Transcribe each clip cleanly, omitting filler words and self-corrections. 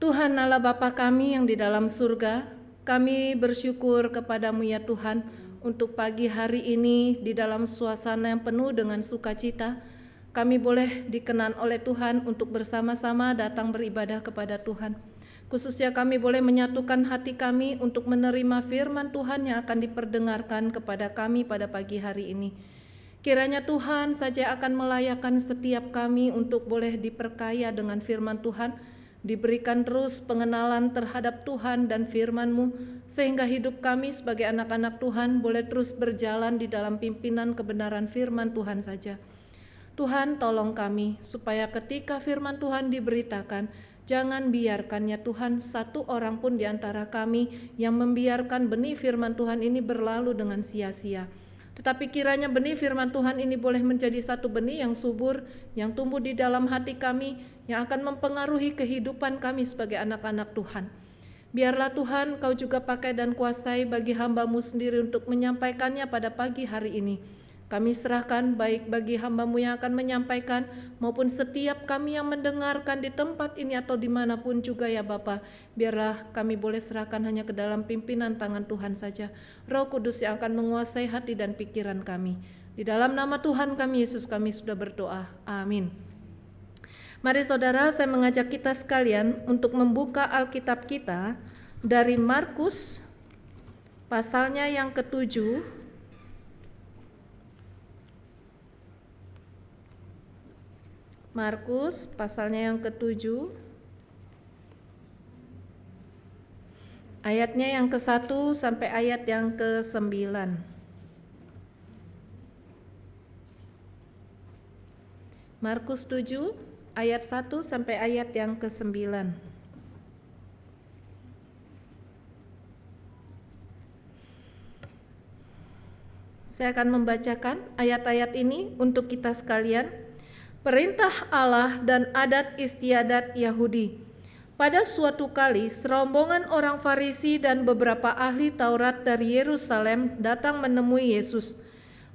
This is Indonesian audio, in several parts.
Tuhan Allah Bapa kami yang di dalam surga, kami bersyukur kepadamu ya Tuhan untuk pagi hari ini di dalam suasana yang penuh dengan sukacita. Kami boleh dikenan oleh Tuhan untuk bersama-sama datang beribadah kepada Tuhan. Khususnya kami boleh menyatukan hati kami untuk menerima firman Tuhan yang akan diperdengarkan kepada kami pada pagi hari ini. Kiranya Tuhan saja akan melayakkan setiap kami untuk boleh diperkaya dengan firman Tuhan, diberikan terus pengenalan terhadap Tuhan dan firman-Mu, sehingga hidup kami sebagai anak-anak Tuhan boleh terus berjalan di dalam pimpinan kebenaran firman Tuhan saja. Tuhan tolong kami supaya ketika firman Tuhan diberitakan, jangan biarkan ya Tuhan satu orang pun di antara kami yang membiarkan benih firman Tuhan ini berlalu dengan sia-sia. Tetapi kiranya benih firman Tuhan ini boleh menjadi satu benih yang subur, yang tumbuh di dalam hati kami, yang akan mempengaruhi kehidupan kami sebagai anak-anak Tuhan. Biarlah Tuhan Kau juga pakai dan kuasai bagi hamba-Mu sendiri untuk menyampaikannya pada pagi hari ini. Kami serahkan baik bagi hamba-Mu yang akan menyampaikan maupun setiap kami yang mendengarkan di tempat ini atau dimanapun juga ya Bapa. Biarlah kami boleh serahkan hanya ke dalam pimpinan tangan Tuhan saja. Roh Kudus yang akan menguasai hati dan pikiran kami. Di dalam nama Tuhan kami Yesus kami sudah berdoa. Amin. Mari saudara, saya mengajak kita sekalian untuk membuka Alkitab kita dari Markus pasalnya yang ke-7. Markus pasalnya yang ke-7, ayatnya yang ke-1 sampai ayat yang ke-9. Markus 7 ayat 1 sampai ayat yang ke-9. Saya akan membacakan ayat-ayat ini untuk kita sekalian. Perintah Allah dan adat istiadat Yahudi. Pada suatu kali, serombongan orang Farisi dan beberapa ahli Taurat dari Yerusalem datang menemui Yesus.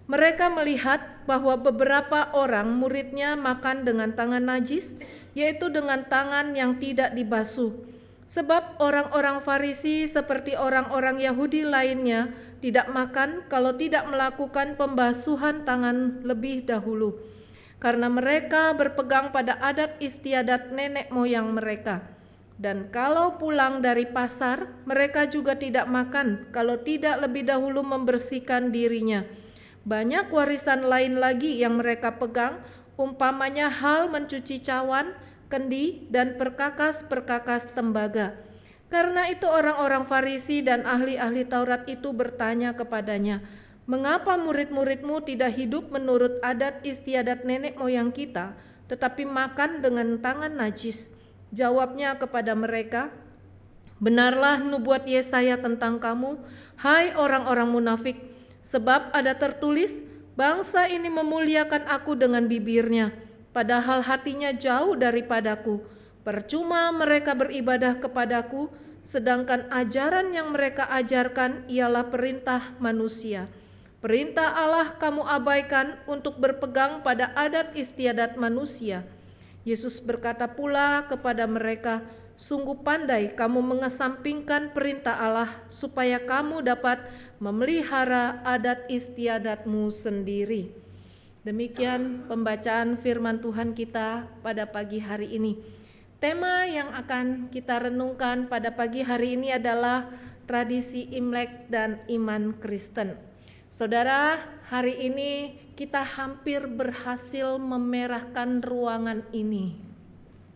Mereka melihat bahwa beberapa orang muridnya makan dengan tangan najis, yaitu dengan tangan yang tidak dibasuh. Sebab orang-orang Farisi seperti orang-orang Yahudi lainnya tidak makan kalau tidak melakukan pembasuhan tangan lebih dahulu, karena mereka berpegang pada adat istiadat nenek moyang mereka. Dan kalau pulang dari pasar, mereka juga tidak makan kalau tidak lebih dahulu membersihkan dirinya. Banyak warisan lain lagi yang mereka pegang, umpamanya hal mencuci cawan, kendi, dan perkakas-perkakas tembaga. Karena itu orang-orang Farisi dan ahli-ahli Taurat itu bertanya kepadanya, "Mengapa murid-muridmu tidak hidup menurut adat istiadat nenek moyang kita, tetapi makan dengan tangan najis?" Jawabnya kepada mereka, "Benarlah nubuat Yesaya tentang kamu, hai orang-orang munafik. Sebab ada tertulis, bangsa ini memuliakan aku dengan bibirnya, padahal hatinya jauh daripadaku. Percuma mereka beribadah kepadaku, sedangkan ajaran yang mereka ajarkan ialah perintah manusia. Perintah Allah kamu abaikan untuk berpegang pada adat istiadat manusia." Yesus berkata pula kepada mereka, "Sungguh pandai kamu mengesampingkan perintah Allah supaya kamu dapat memelihara adat istiadatmu sendiri." Demikian pembacaan firman Tuhan kita pada pagi hari ini. Tema yang akan kita renungkan pada pagi hari ini adalah tradisi Imlek dan iman Kristen. Saudara, hari ini kita hampir berhasil memerahkan ruangan ini.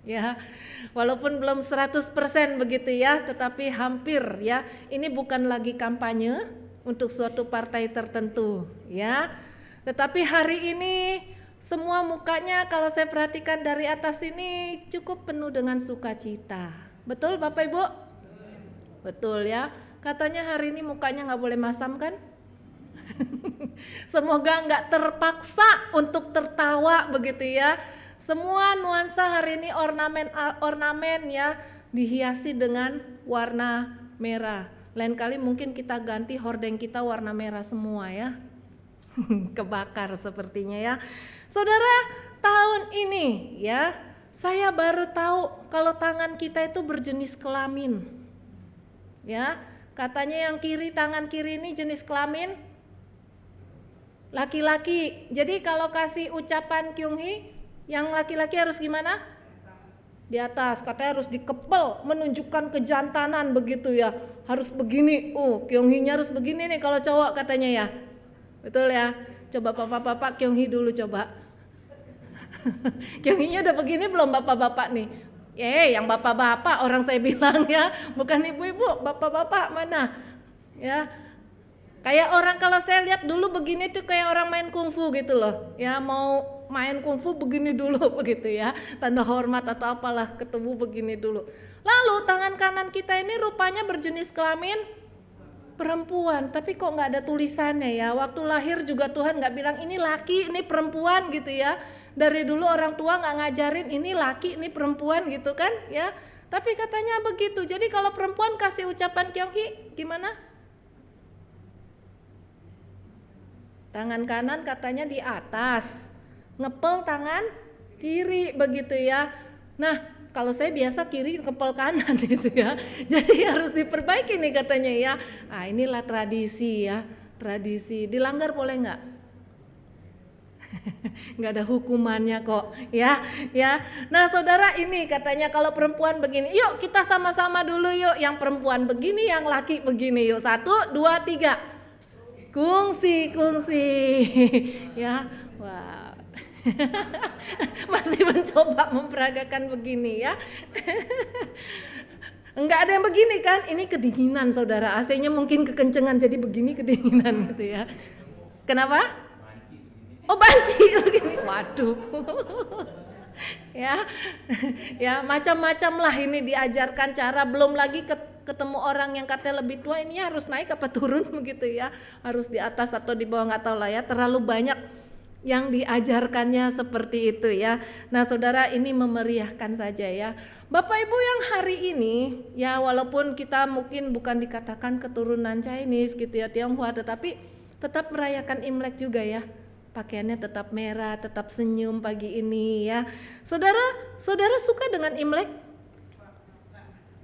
Ya, walaupun belum 100% begitu ya, tetapi hampir ya. Ini bukan lagi kampanye untuk suatu partai tertentu ya. Tetapi hari ini semua mukanya kalau saya perhatikan dari atas ini cukup penuh dengan sukacita. Betul Bapak Ibu? Betul ya. Katanya hari ini mukanya nggak boleh masam kan? Semoga nggak terpaksa untuk tertawa begitu ya. Semua nuansa hari ini ornamen ya dihiasi dengan warna merah. Lain kali mungkin kita ganti hordeng kita warna merah semua ya. Kebakar sepertinya ya. Saudara, tahun ini ya Saya baru tahu kalau tangan kita itu berjenis kelamin. Ya, katanya yang kiri, tangan kiri ini jenis kelamin laki-laki. Jadi kalau kasih ucapan Kyunghi, yang laki-laki harus gimana? Di atas, katanya harus dikepel, menunjukkan kejantanan begitu ya. Harus begini. Kyunghi-nya harus begini nih kalau cowok katanya ya. Betul ya? Coba bapak-bapak Kyunghi dulu coba. Kyunghi-nya udah begini belum bapak-bapak nih? Yang bapak-bapak orang saya bilang ya, bukan ibu-ibu, bapak-bapak mana? Ya. Kayak orang kalau saya lihat dulu begini tuh kayak orang main kungfu gitu loh. Ya, mau main kungfu begini dulu begitu ya. Tanda hormat atau apalah, ketemu begini dulu. Lalu tangan kanan kita ini rupanya berjenis kelamin perempuan, tapi kok nggak ada tulisannya ya. Waktu lahir juga Tuhan nggak bilang ini laki, ini perempuan gitu ya. Dari dulu orang tua nggak ngajarin ini laki, ini perempuan gitu kan ya. Tapi katanya begitu. Jadi kalau perempuan kasih ucapan Kyunghi gimana? Tangan kanan katanya di atas, ngepel tangan kiri begitu ya. Nah, kalau saya biasa kiri ngepel kanan gitu ya. Jadi harus diperbaiki nih katanya ya. Inilah tradisi ya, tradisi. Dilanggar boleh nggak? Nggak ada hukumannya kok ya. Nah saudara, ini katanya kalau perempuan begini, yuk kita sama-sama dulu yuk, yang perempuan begini, yang laki begini, yuk 1, 2, 3 kungsi ya. Wah. Masih mencoba memperagakan begini ya. Enggak ada yang begini kan, ini kedinginan saudara, AC-nya mungkin kekencengan jadi begini kedinginan gitu ya. Kenapa? Banci begini, waduh. ya macam-macam lah ini diajarkan cara, belum lagi ketemu orang yang katanya lebih tua, ini harus naik apa turun begitu ya, harus di atas atau di bawah, nggak tahu lah ya, terlalu banyak yang diajarkannya seperti itu ya. Nah saudara, ini memeriahkan saja ya. Bapak Ibu yang hari ini ya, walaupun kita mungkin bukan dikatakan keturunan Chinese gitu ya, Tionghoa, tetapi tetap merayakan Imlek juga ya. Pakaiannya tetap merah, tetap senyum pagi ini ya. Saudara suka dengan Imlek?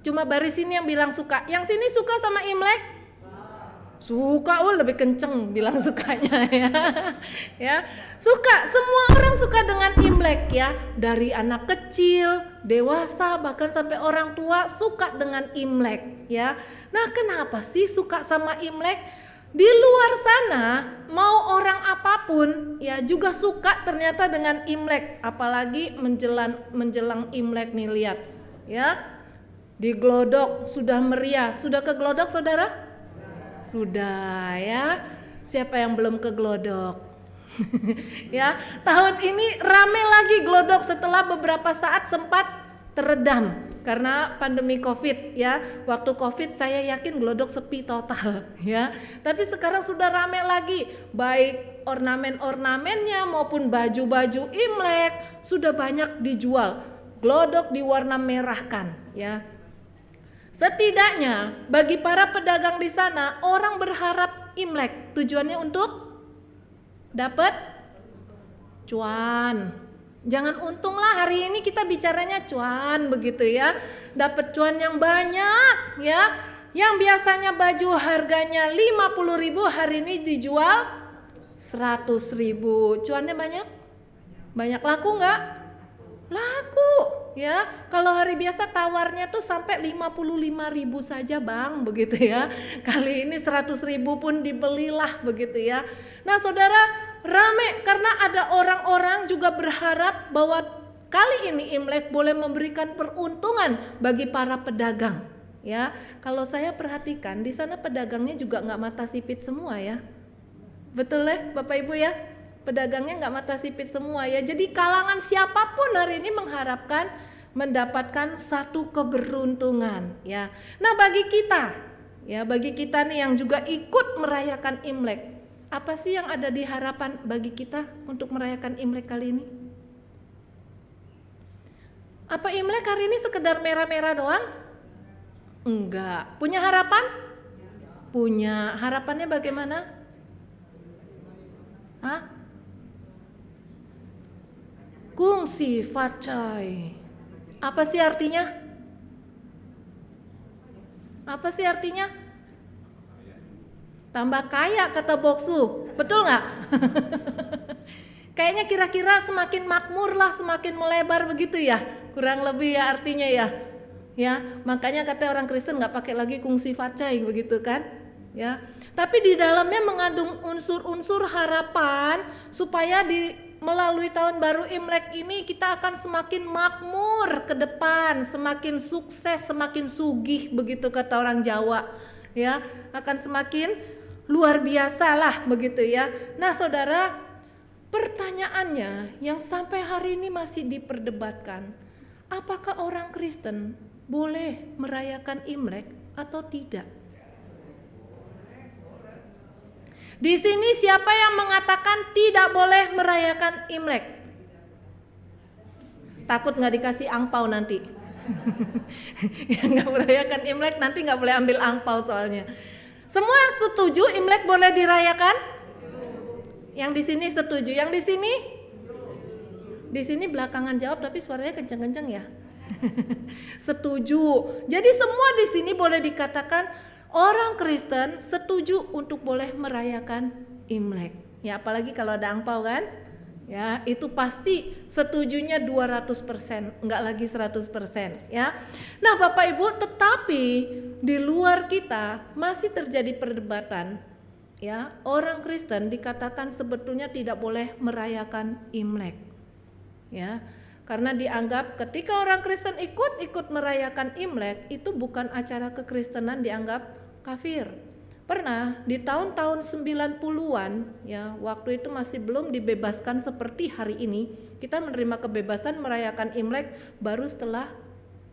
Cuma baris ini yang bilang suka. Yang sini suka sama Imlek? Suka, lebih kenceng bilang sukanya ya. Ya, suka. Semua orang suka dengan Imlek ya. Dari anak kecil, dewasa, bahkan sampai orang tua suka dengan Imlek ya. Nah, kenapa sih suka sama Imlek? Di luar sana mau orang apapun ya juga suka ternyata dengan Imlek, apalagi menjelang Imlek nih, lihat ya. Di Glodok sudah meriah. Sudah ke Glodok saudara? Sudah ya. Siapa yang belum ke Glodok? Ya, tahun ini rame lagi Glodok setelah beberapa saat sempat teredam karena pandemi Covid ya. Waktu Covid saya yakin Glodok sepi total ya. Tapi sekarang sudah rame lagi, baik ornamen-ornamennya maupun baju-baju Imlek sudah banyak dijual. Glodok diwarna merahkan ya. Setidaknya bagi para pedagang di sana, orang berharap Imlek tujuannya untuk dapat cuan. Jangan untung lah, hari ini kita bicaranya cuan begitu ya. Dapat cuan yang banyak ya. Yang biasanya baju harganya 50.000 hari ini dijual 100.000. Cuannya banyak? Banyak laku nggak? Laku ya. Kalau hari biasa tawarnya tuh sampai 55.000 saja bang begitu ya. Kali ini 100.000 pun dibelilah begitu ya. Nah saudara, rame karena ada orang-orang juga berharap bahwa kali ini Imlek boleh memberikan peruntungan bagi para pedagang ya. Kalau saya perhatikan di sana pedagangnya juga nggak mata sipit semua ya. Betul ya Bapak Ibu ya? Pedagangnya nggak mata sipit semua ya. Jadi kalangan siapapun hari ini mengharapkan mendapatkan satu keberuntungan ya. Nah bagi kita nih yang juga ikut merayakan Imlek, apa sih yang ada di harapan bagi kita untuk merayakan Imlek kali ini? Apa Imlek hari ini sekedar merah-merah doang? Enggak. Punya harapan? Punya. Harapannya bagaimana? Kungsi facai. Apa sih artinya? Apa sih artinya? Tambah kaya kata Boksu, betul nggak? Kayaknya kira-kira semakin makmur lah, semakin melebar begitu ya, kurang lebih ya artinya ya. Ya, makanya kata orang Kristen nggak pakai lagi kungsi facai begitu kan? Ya, tapi di dalamnya mengandung unsur-unsur harapan supaya melalui tahun baru Imlek ini kita akan semakin makmur ke depan, semakin sukses, semakin sugih begitu kata orang Jawa. Ya, akan semakin luar biasa lah begitu ya. Nah, saudara, pertanyaannya yang sampai hari ini masih diperdebatkan, apakah orang Kristen boleh merayakan Imlek atau tidak? Di sini siapa yang mengatakan tidak boleh merayakan Imlek? Takut nggak dikasih angpau nanti. Yang nggak merayakan Imlek nanti nggak boleh ambil angpau soalnya. Semua setuju Imlek boleh dirayakan? Yang di sini setuju, yang di sini? Di sini belakangan jawab tapi suaranya kenceng-kenceng ya. Setuju. Jadi semua di sini boleh dikatakan orang Kristen setuju untuk boleh merayakan Imlek. Ya, apalagi kalau ada angpau kan? Ya, itu pasti setujunya 200%, enggak lagi 100% ya. Nah, Bapak Ibu, tetapi di luar kita masih terjadi perdebatan ya. Orang Kristen dikatakan sebetulnya tidak boleh merayakan Imlek. Ya. Karena dianggap ketika orang Kristen ikut merayakan Imlek itu bukan acara kekristenan, dianggap kafir. Pernah di tahun-tahun 90-an ya, waktu itu masih belum dibebaskan seperti hari ini. Kita menerima kebebasan merayakan Imlek baru setelah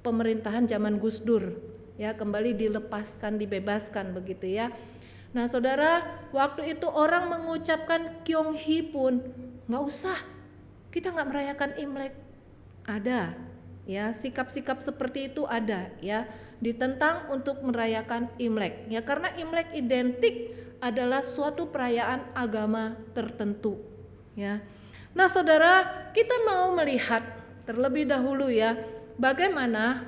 pemerintahan zaman Gus Dur ya, kembali dilepaskan, dibebaskan begitu ya. Nah, saudara, waktu itu orang mengucapkan Kyonghi pun nggak usah, kita nggak merayakan Imlek. Ada ya, sikap-sikap seperti itu ada ya, ditentang untuk merayakan Imlek ya, karena Imlek identik adalah suatu perayaan agama tertentu ya. Nah, saudara, kita mau melihat terlebih dahulu ya bagaimana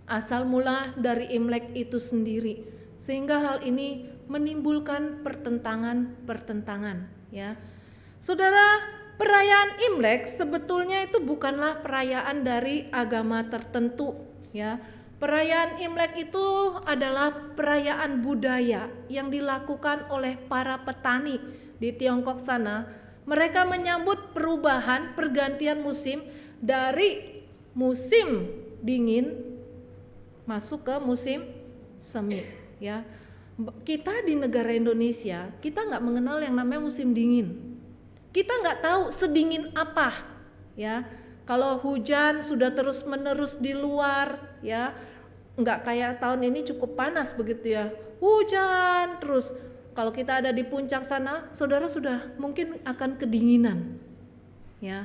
asal mula dari Imlek itu sendiri, sehingga hal ini menimbulkan pertentangan ya. Saudara, perayaan Imlek sebetulnya itu bukanlah perayaan dari agama tertentu ya. Perayaan Imlek itu adalah perayaan budaya yang dilakukan oleh para petani di Tiongkok sana. Mereka menyambut perubahan pergantian musim dari musim dingin masuk ke musim semi ya. Kita di negara Indonesia, kita nggak mengenal yang namanya musim dingin. Kita nggak tahu sedingin apa ya. Kalau hujan sudah terus menerus di luar ya, nggak kayak tahun ini cukup panas begitu ya, hujan terus. Kalau kita ada di puncak sana, saudara sudah mungkin akan kedinginan ya.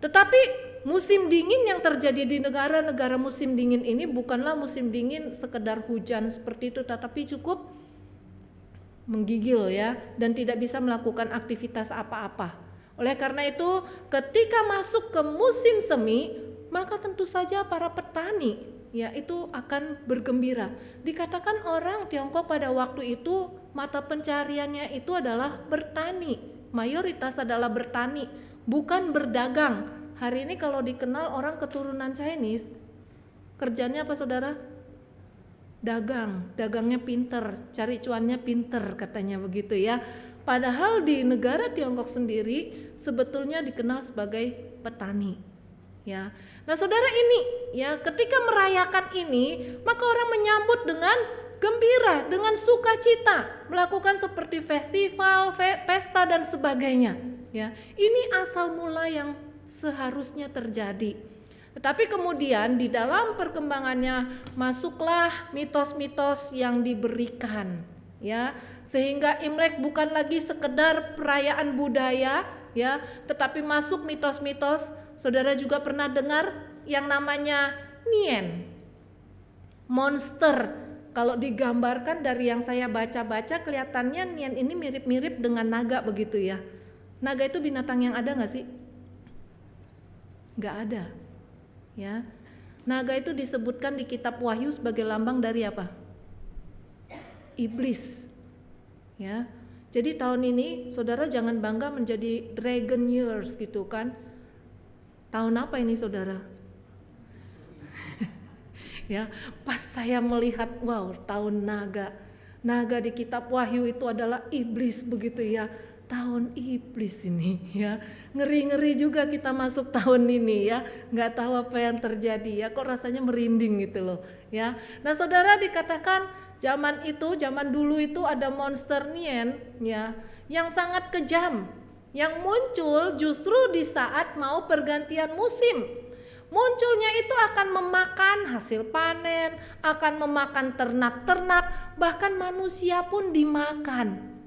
Tetapi musim dingin yang terjadi di negara-negara musim dingin ini bukanlah musim dingin sekedar hujan seperti itu, tetapi cukup menggigil ya, dan tidak bisa melakukan aktivitas apa-apa. Oleh karena itu, ketika masuk ke musim semi, maka tentu saja para petani ya itu akan bergembira. Dikatakan orang Tiongkok pada waktu itu mata pencariannya itu adalah bertani, mayoritas adalah bertani, bukan berdagang. Hari ini kalau dikenal orang keturunan Chinese, kerjanya apa saudara? Dagangnya pinter, cari cuannya pinter katanya begitu ya. Padahal di negara Tiongkok sendiri sebetulnya dikenal sebagai petani ya. Nah, saudara, ini ya, ketika merayakan ini maka orang menyambut dengan gembira, dengan sukacita, melakukan seperti festival, pesta dan sebagainya ya. Ini asal mula yang seharusnya terjadi. Tetapi kemudian di dalam perkembangannya masuklah mitos-mitos yang diberikan ya, sehingga Imlek bukan lagi sekedar perayaan budaya ya, tetapi masuk mitos-mitos. Saudara juga pernah dengar yang namanya Nien, monster. Kalau digambarkan dari yang saya baca-baca kelihatannya Nien ini mirip-mirip dengan naga begitu ya. Naga itu binatang yang ada nggak sih? Nggak ada. Ya, Naga itu disebutkan di kitab Wahyu sebagai lambang dari apa? Iblis. Ya. Jadi tahun ini saudara jangan bangga menjadi dragon years gitu kan. Tahun apa ini saudara? Ya, pas saya melihat wow, tahun naga. Naga di kitab Wahyu itu adalah iblis begitu ya. Tahun iblis ini ya. Ngeri-ngeri juga kita masuk tahun ini ya. Nggak tahu apa yang terjadi ya. Kok rasanya merinding gitu loh ya. Nah saudara, dikatakan zaman dulu itu ada monster Nien ya, yang sangat kejam, yang muncul justru di saat mau pergantian musim. Munculnya itu akan memakan hasil panen, akan memakan ternak-ternak, bahkan manusia pun dimakan.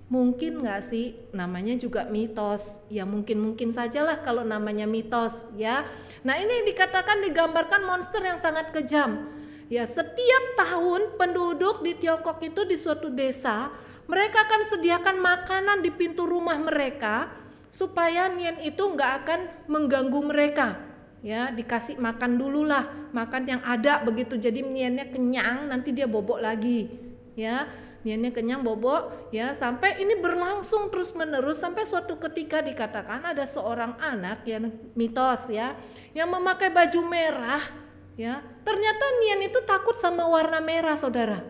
Mungkin nggak sih? Namanya juga mitos. Ya mungkin sajalah kalau namanya mitos ya. Nah ini dikatakan digambarkan monster yang sangat kejam. Ya setiap tahun penduduk di Tiongkok itu di suatu desa, mereka akan sediakan makanan di pintu rumah mereka supaya Nien itu nggak akan mengganggu mereka. Ya dikasih makan dulu lah, makan yang ada begitu, jadi Niennya kenyang, nanti dia bobok lagi ya, Niennya kenyang bobok ya, sampai ini berlangsung terus menerus sampai suatu ketika dikatakan ada seorang anak yang mitos ya, yang memakai baju merah ya, ternyata Nien itu takut sama warna merah saudara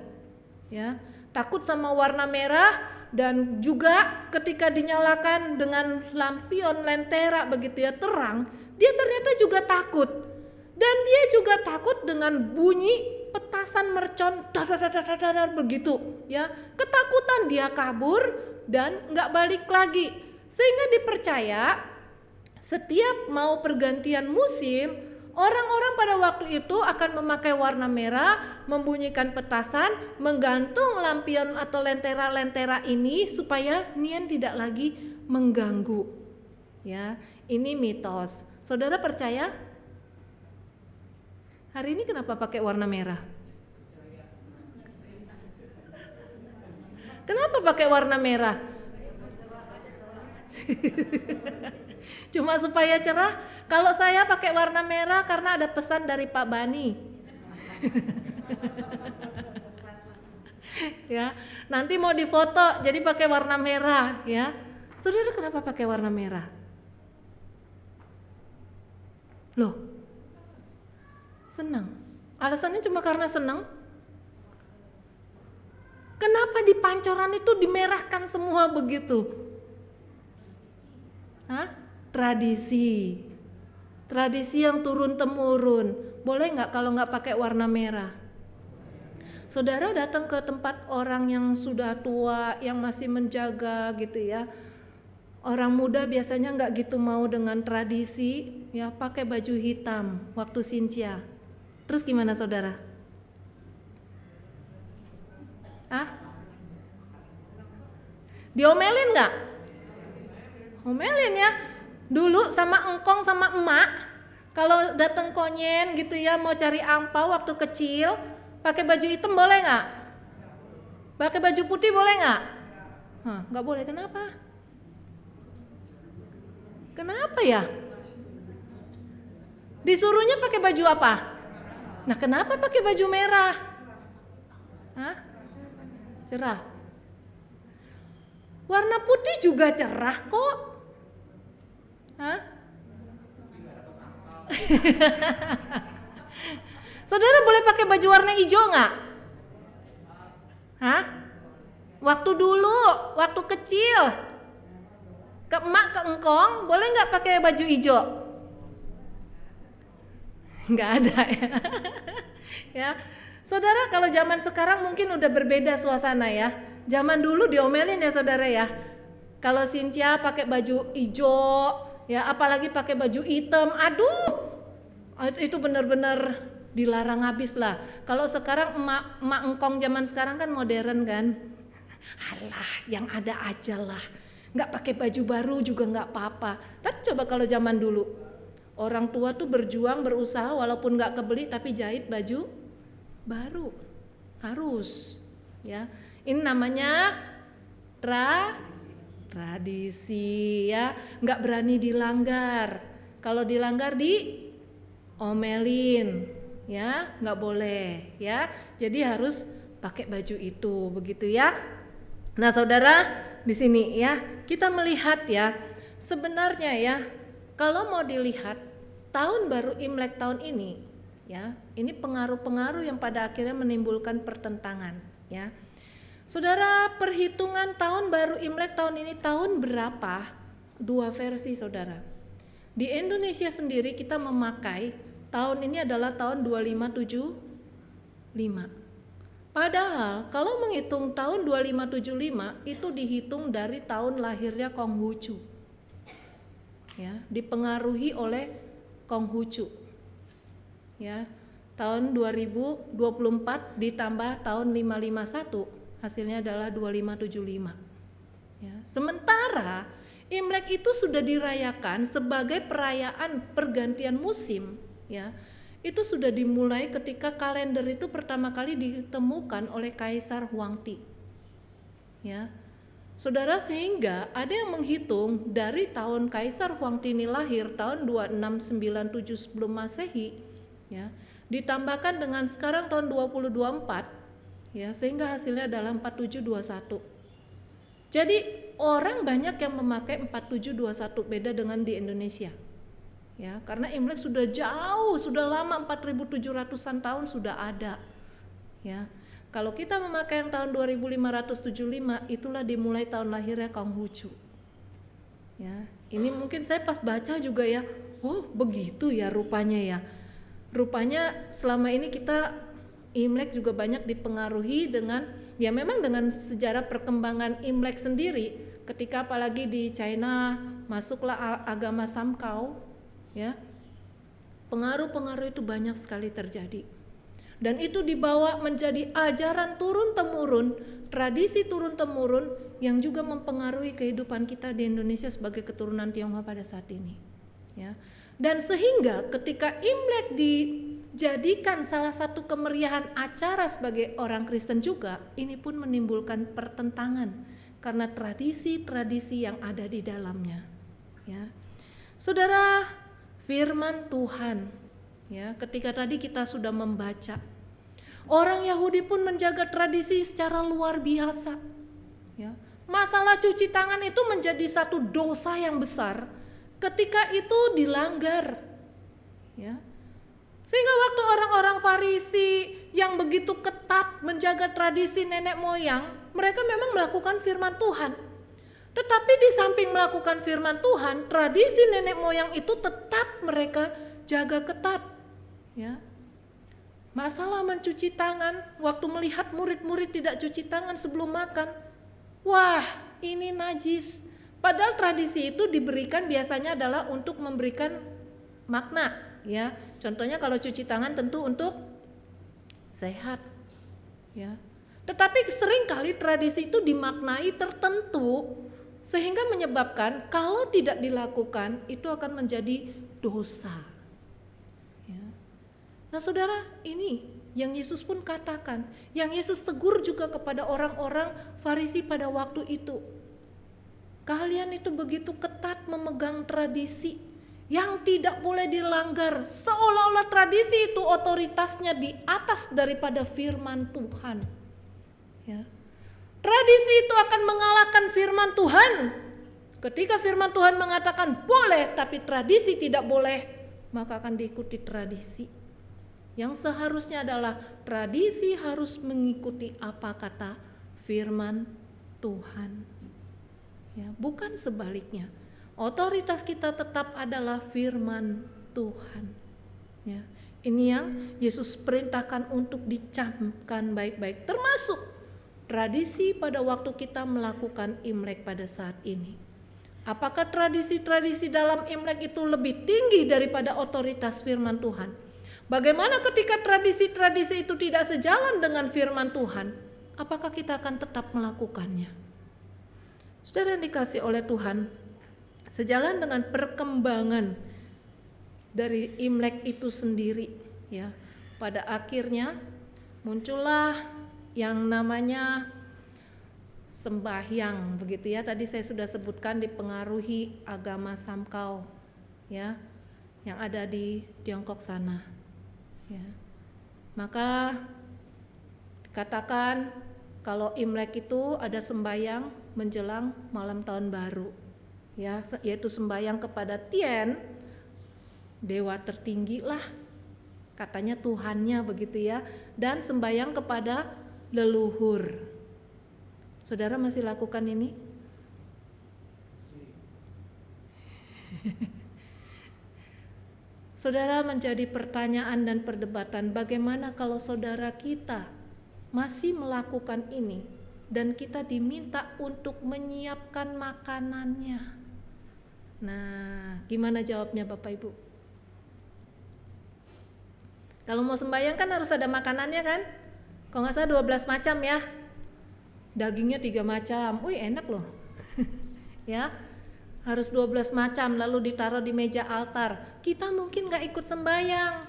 ya, takut sama warna merah. Dan juga ketika dinyalakan dengan lampion lentera begitu ya terang, dia ternyata juga takut. Dan dia juga takut dengan bunyi petasan mercon dadar begitu ya. Ketakutan, dia kabur dan nggak balik lagi. Sehingga dipercaya setiap mau pergantian musim, orang-orang pada waktu itu akan memakai warna merah, membunyikan petasan, menggantung lampion atau lentera-lentera ini supaya Nien tidak lagi mengganggu. Ya, ini mitos. Saudara percaya? Hari ini kenapa pakai warna merah? Kenapa pakai warna merah? Cuma supaya cerah. Kalau saya pakai warna merah karena ada pesan dari Pak Bani. Ya, nanti mau difoto jadi pakai warna merah ya. Saudara kenapa pakai warna merah? Loh, senang. Alasannya cuma karena senang? Kenapa di Pancoran itu dimerahkan semua begitu? Hah? Tradisi yang turun temurun. Boleh nggak kalau nggak pakai warna merah? Saudara datang ke tempat orang yang sudah tua, yang masih menjaga gitu ya. Orang muda biasanya nggak gitu mau dengan tradisi, ya pakai baju hitam waktu Sincia. Terus gimana saudara? Hah? Diomelin nggak? Omelin ya. Dulu sama engkong sama emak, kalau datang konyen gitu ya mau cari angpau waktu kecil, pakai baju hitam boleh nggak? Pakai baju putih boleh nggak? Nggak boleh. Kenapa? Kenapa ya? Disuruhnya pakai baju apa? Nah kenapa pakai baju merah? Hah? Cerah. Warna putih juga cerah kok. Hah? Saudara boleh pakai baju warna hijau nggak? Hah? Waktu dulu, waktu kecil, ke emak ke engkong, boleh nggak pakai baju hijau? Nggak ada ya. Ya, saudara kalau zaman sekarang mungkin udah berbeda suasana ya. Zaman dulu diomelin ya saudara ya. Kalau Sincia pakai baju hijau, ya apalagi pakai baju hitam, aduh, itu benar-benar dilarang habis lah. Kalau sekarang emak engkong zaman sekarang kan modern kan, alah yang ada aja lah, nggak pakai baju baru juga nggak apa-apa. Tapi coba kalau zaman dulu, orang tua tuh berjuang berusaha walaupun nggak kebeli tapi jahit baju baru harus, ya. Ini namanya tradisi ya, nggak berani dilanggar. Kalau dilanggar diomelin ya nggak boleh ya. Jadi harus pakai baju itu, begitu ya. Nah saudara, di sini ya kita melihat ya, sebenarnya ya kalau mau dilihat tahun baru Imlek tahun ini ya, ini pengaruh-pengaruh yang pada akhirnya menimbulkan pertentangan ya. Saudara, perhitungan tahun baru Imlek tahun ini tahun berapa? Dua versi saudara. Di Indonesia sendiri kita memakai tahun ini adalah tahun 2575. Padahal kalau menghitung tahun 2575 itu dihitung dari tahun lahirnya Konghucu. Ya, dipengaruhi oleh Konghucu. Ya, tahun 2024 ditambah tahun 551, hasilnya adalah 2575. Ya, sementara Imlek itu sudah dirayakan sebagai perayaan pergantian musim, ya. Itu sudah dimulai ketika kalender itu pertama kali ditemukan oleh Kaisar Huangdi. Ya. Saudara, sehingga ada yang menghitung dari tahun Kaisar Huangdi ini lahir tahun 2697 sebelum Masehi, ya, ditambahkan dengan sekarang tahun 2024, ya, sehingga hasilnya adalah 4721. Jadi orang banyak yang memakai 4721, beda dengan di Indonesia. Ya, karena Imlek sudah jauh, sudah lama, 4700-an tahun sudah ada. Ya. Kalau kita memakai yang tahun 2575, itulah dimulai tahun lahirnya Konghucu. Ya, ini mungkin saya pas baca juga ya, oh begitu ya rupanya ya. Rupanya selama ini kita Imlek juga banyak dipengaruhi dengan, ya memang dengan sejarah perkembangan Imlek sendiri. Ketika apalagi di China masuklah agama Samkau, ya, pengaruh-pengaruh itu banyak sekali terjadi. Dan itu dibawa menjadi ajaran turun-temurun, tradisi turun-temurun yang juga mempengaruhi kehidupan kita di Indonesia sebagai keturunan Tionghoa pada saat ini. Ya. Dan sehingga ketika Imlek dijadikan salah satu kemeriahan acara sebagai orang Kristen juga, ini pun menimbulkan pertentangan karena tradisi-tradisi yang ada di dalamnya. Ya. Saudara, firman Tuhan, ya, ketika tadi kita sudah membaca, orang Yahudi pun menjaga tradisi secara luar biasa. Ya. Masalah cuci tangan itu menjadi satu dosa yang besar ketika itu dilanggar. Ya. Sehingga waktu orang-orang Farisi yang begitu ketat menjaga tradisi nenek moyang, mereka memang melakukan firman Tuhan. Tetapi di samping melakukan firman Tuhan, tradisi nenek moyang itu tetap mereka jaga ketat. Ya. Masalah mencuci tangan, waktu melihat murid-murid tidak cuci tangan sebelum makan, wah ini najis. Padahal tradisi itu diberikan biasanya adalah untuk memberikan makna, ya. Contohnya kalau cuci tangan tentu untuk sehat, ya. Tetapi seringkali tradisi itu dimaknai tertentu sehingga menyebabkan kalau tidak dilakukan itu akan menjadi dosa. Ya. Nah saudara, ini yang Yesus pun katakan, yang Yesus tegur juga kepada orang-orang Farisi pada waktu itu. Kalian itu begitu ketat memegang tradisi yang tidak boleh dilanggar, seolah-olah tradisi itu otoritasnya di atas daripada firman Tuhan. Ya. Tradisi itu akan mengalahkan firman Tuhan. Ketika firman Tuhan mengatakan boleh, tapi tradisi tidak boleh, maka akan diikuti tradisi. Yang seharusnya adalah tradisi harus mengikuti apa kata firman Tuhan. Ya, bukan sebaliknya. Otoritas kita tetap adalah firman Tuhan. Ya, ini yang Yesus perintahkan untuk dicamkan baik-baik, termasuk tradisi pada waktu kita melakukan Imlek pada saat ini. Apakah tradisi-tradisi dalam Imlek itu lebih tinggi daripada otoritas firman Tuhan? Bagaimana ketika tradisi-tradisi itu tidak sejalan dengan firman Tuhan? Apakah kita akan tetap melakukannya? Saudara yang dikasih oleh Tuhan, sejalan dengan perkembangan dari Imlek itu sendiri, ya, pada akhirnya muncullah yang namanya sembahyang, begitu ya. Tadi saya sudah sebutkan dipengaruhi agama Samkau, ya, yang ada di Tiongkok sana. Ya. Maka katakan kalau Imlek itu ada sembahyang menjelang malam tahun baru, ya, yaitu sembahyang kepada Tien, dewa tertinggi lah, katanya Tuhannya begitu ya, dan sembahyang kepada leluhur. Saudara masih lakukan ini? Saudara, menjadi pertanyaan dan perdebatan, bagaimana kalau saudara kita masih melakukan ini dan kita diminta untuk menyiapkan makanannya? Nah, gimana jawabnya Bapak Ibu? Kalau mau sembahyang kan harus ada makanannya kan? Kalau nggak salah 12 macam ya. Dagingnya 3 macam. Wih, enak loh. Ya. Harus 12 macam lalu ditaruh di meja altar. Kita mungkin nggak ikut sembahyang.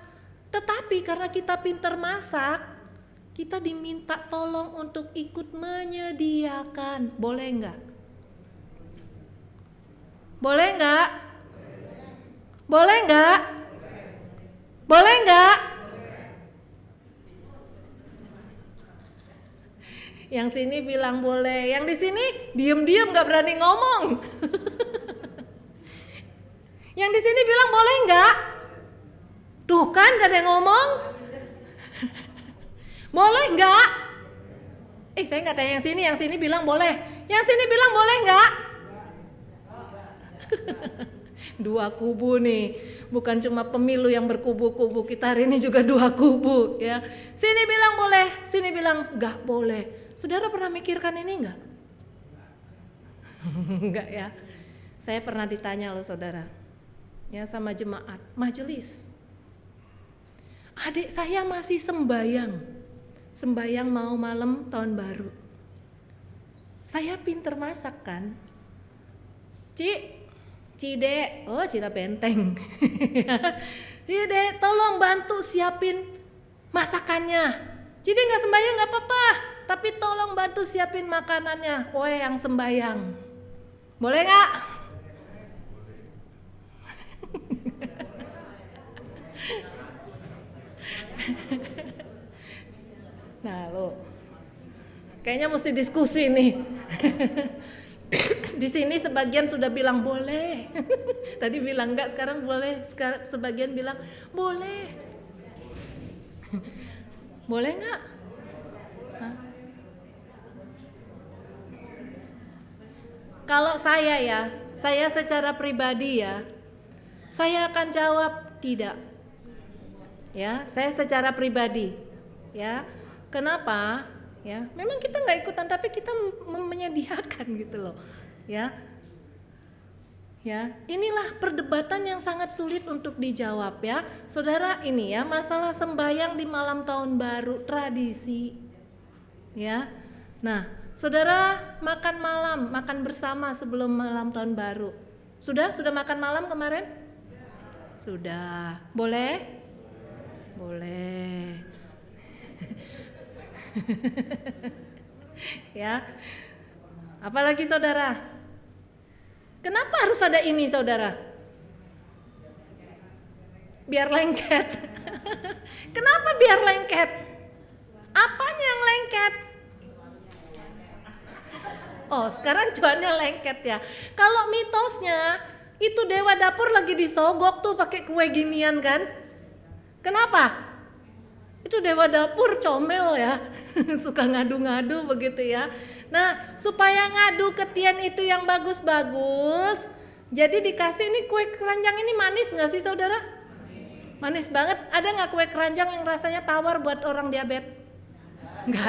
Tetapi karena kita pintar masak, kita diminta tolong untuk ikut menyediakan. Boleh nggak? Boleh nggak? Boleh nggak? Boleh nggak? Yang sini bilang boleh, yang di sini diem-diem nggak berani ngomong. Yang di sini bilang boleh nggak? Tuh kan gak ada yang ngomong. Boleh nggak? Saya nggak tanya yang sini bilang boleh. Yang sini bilang boleh nggak? Dua kubu nih, bukan cuma pemilu yang berkubu-kubu, kita hari ini juga dua kubu ya. Sini bilang boleh, sini bilang nggak boleh. Saudara pernah mikirkan ini nggak? Enggak ya. Saya pernah ditanya loh saudara, ya sama jemaat, majelis. Adik saya masih sembayang mau malam tahun baru. Saya pinter masak kan, Cide, oh Cida Benteng. Cide, tolong bantu siapin masakannya. Cide nggak sembayang nggak apa-apa, tapi tolong bantu siapin makanannya. Kowe yang sembayang, boleh nggak? Nah lo, kayaknya mesti diskusi nih. Di sini sebagian sudah bilang boleh. Tadi bilang enggak, sekarang boleh. Sebagian bilang boleh. Boleh enggak? Kalau saya secara pribadi ya, saya akan jawab tidak. Ya, saya secara pribadi. Ya, kenapa? Ya, memang kita nggak ikutan, tapi kita menyediakan gitu loh, ya. Ya, inilah perdebatan yang sangat sulit untuk dijawab ya, saudara. Ini ya masalah sembahyang di malam tahun baru, tradisi, ya. Nah, saudara makan bersama sebelum malam tahun baru. Sudah makan malam kemarin? Sudah, boleh? Boleh. Ya, apalagi saudara, kenapa harus ada ini saudara? Biar lengket. Kenapa biar lengket? Apanya yang lengket? Oh, sekarang cuannya lengket ya. Kalau mitosnya itu dewa dapur lagi disogok tuh pakai kue ginian kan? Kenapa? Itu dewa dapur comel ya, suka ngadu-ngadu begitu ya. Nah, supaya ngadu ke Tien itu yang bagus-bagus, jadi dikasih ini kue keranjang ini manis nggak sih saudara? Manis banget. Ada nggak kue keranjang yang rasanya tawar buat orang diabetes? Nggak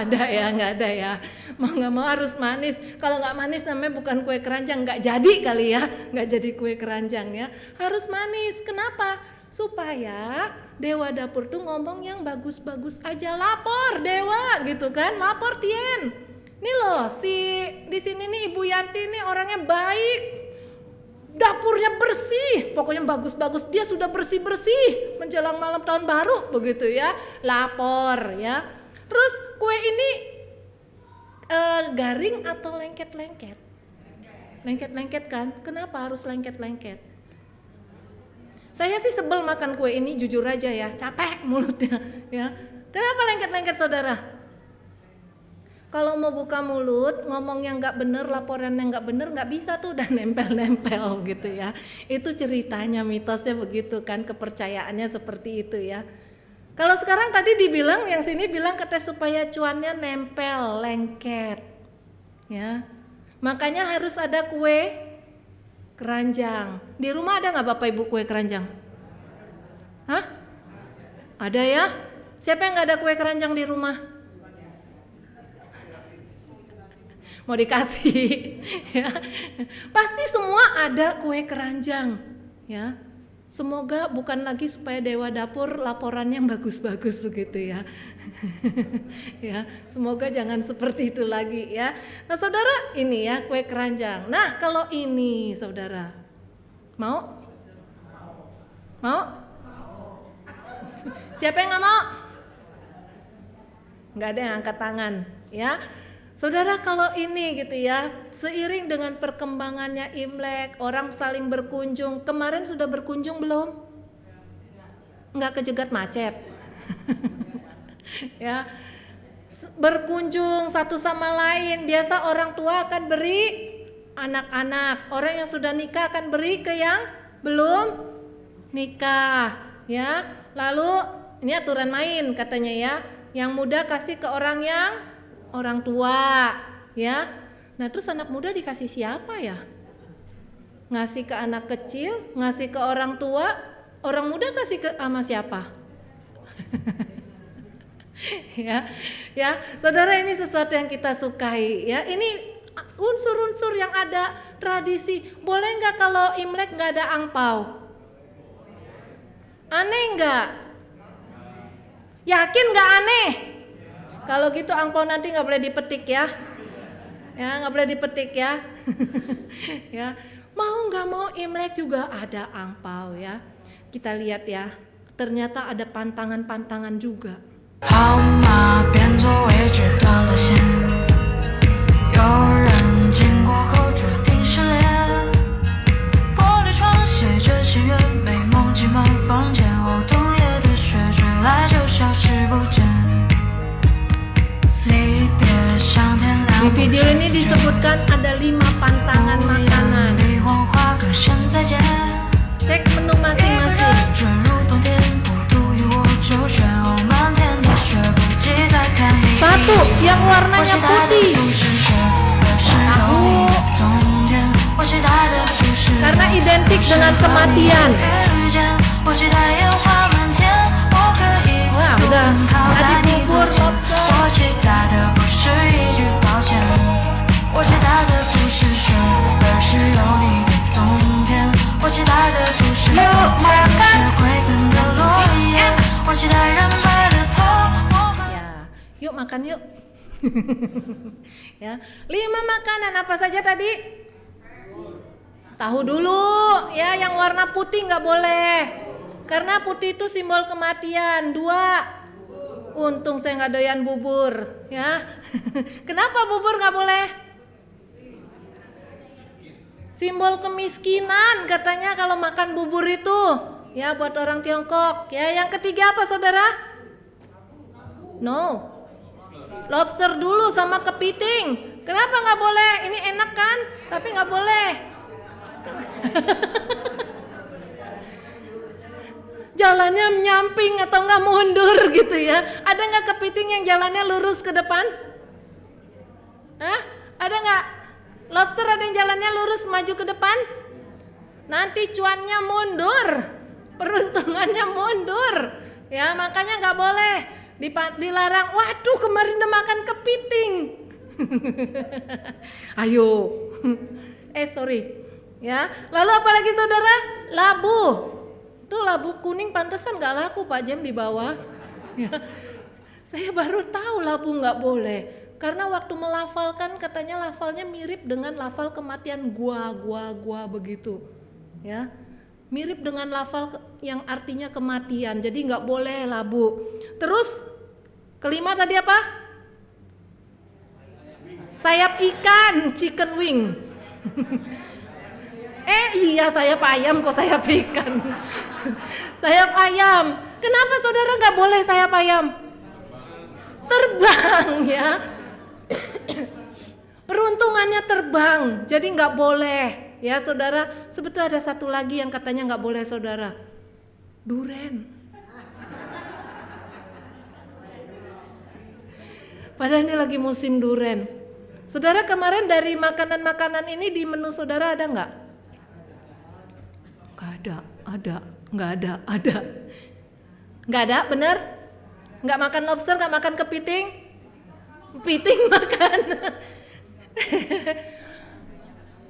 ada ya. Mau nggak mau harus manis. Kalau nggak manis namanya bukan kue keranjang, nggak jadi kali ya, nggak jadi kue keranjang ya. Harus manis. Kenapa? Supaya dewa dapur tuh ngomong yang bagus-bagus aja. Lapor dewa gitu kan, lapor Tien. Nih loh, di sini nih Ibu Yanti nih orangnya baik, dapurnya bersih, pokoknya bagus-bagus. Dia sudah bersih-bersih menjelang malam tahun baru begitu ya. Lapor ya. Terus kue ini garing atau lengket-lengket? Lengket-lengket kan? Kenapa harus lengket-lengket? Saya sih sebel makan kue ini jujur aja ya, capek mulutnya ya. Kenapa lengket-lengket saudara? Kalau mau buka mulut, ngomong yang nggak bener, laporan yang nggak bener, nggak bisa tuh, dan nempel-nempel gitu ya. Itu ceritanya, mitosnya begitu kan, kepercayaannya seperti itu ya. Kalau sekarang tadi dibilang, yang sini bilang katanya supaya cuannya nempel, lengket ya. Makanya harus ada kue keranjang. Di rumah ada nggak Bapak Ibu kue keranjang? Hah? Ada ya? Siapa yang nggak ada kue keranjang di rumah? Mau dikasih ya. Pasti semua ada kue keranjang ya. Semoga bukan lagi supaya Dewa Dapur laporannya yang bagus-bagus begitu ya. Ya, semoga jangan seperti itu lagi ya. Nah saudara, ini ya kue keranjang. Nah kalau ini saudara, mau? Mau? Siapa yang nggak mau? Nggak ada yang angkat tangan ya. Saudara, kalau ini gitu ya, seiring dengan perkembangannya Imlek, orang saling berkunjung. Kemarin sudah berkunjung belum? Nggak kejegat macet. Ya, berkunjung satu sama lain. Biasa orang tua akan beri anak-anak, orang yang sudah nikah akan beri ke yang belum nikah. Ya, lalu ini aturan main katanya ya. Yang muda kasih ke orang tua ya. Nah terus anak muda dikasih siapa ya? Ngasih ke anak kecil, ngasih ke orang tua, orang muda kasih ke sama siapa? ya saudara, ini sesuatu yang kita sukai ya. Ini unsur-unsur yang ada tradisi. Boleh nggak kalau Imlek nggak ada angpau? Aneh nggak? Yakin nggak aneh? Kalau gitu angpau nanti nggak boleh dipetik ya, nggak boleh dipetik ya. Ya, mau nggak mau Imlek juga ada angpau ya. Kita lihat ya, ternyata ada pantangan-pantangan juga. 号码变作位置断了线，有人经过后决定失联。玻璃窗写着情缘，美梦挤满房间，哦，冬夜的雪吹来就消失不见。 Di video ini disebutkan ada 5 pantangan makanan. Cek menu masing-masing. Satu, yang warnanya putih. Tahu. Karena identik dengan kematian. Wah, udah. Tadi bubur, lobster. 我期待的不是雪，而是有你的冬天。我期待的不是有你，而是归根的落叶。我期待染白了头。Ya, yuk makan yuk. Ya, 5 makanan apa saja tadi? Tahu dulu ya, yang warna putih nggak boleh. Karena putih itu simbol kematian. 2, untung saya nggak doyan bubur ya. Kenapa bubur nggak boleh? Simbol kemiskinan katanya kalau makan bubur itu ya, buat orang Tiongkok ya. Yang ketiga apa saudara? No, lobster dulu sama kepiting. Kenapa nggak boleh? Ini enak kan, tapi nggak boleh. Jalannya menyamping atau nggak mundur gitu ya. Ada nggak kepiting yang jalannya lurus ke depan? Hah? Ada nggak? Lobster ada yang jalannya lurus maju ke depan? Nanti cuannya mundur, peruntungannya mundur. Ya makanya nggak boleh, dilarang. Waduh, kemarin udah makan kepiting. Ayo, sorry. Ya, lalu apalagi saudara? Labu. Tuh labu kuning pantesan nggak laku Pak Jem di bawah. Ya. Saya baru tahu labu nggak boleh. Karena waktu melafalkan katanya lafalnya mirip dengan lafal kematian gua begitu. Ya. Mirip dengan lafal yang artinya kematian. Jadi nggak boleh labu. Terus kelima tadi apa? Sayap ikan, chicken wing. Iya sayap ayam kok sayap ikan. Sayap ayam. Kenapa saudara nggak boleh sayap ayam? terbang ya. Peruntungannya terbang, jadi nggak boleh ya saudara. Sebetulnya ada satu lagi yang katanya nggak boleh saudara, duren. Padahal ini lagi musim duren. Saudara, kemarin dari makanan-makanan ini di menu saudara ada nggak? Nggak ada, ada. Nggak ada, bener? Nggak makan lobster, nggak makan kepiting? Kepiting makan.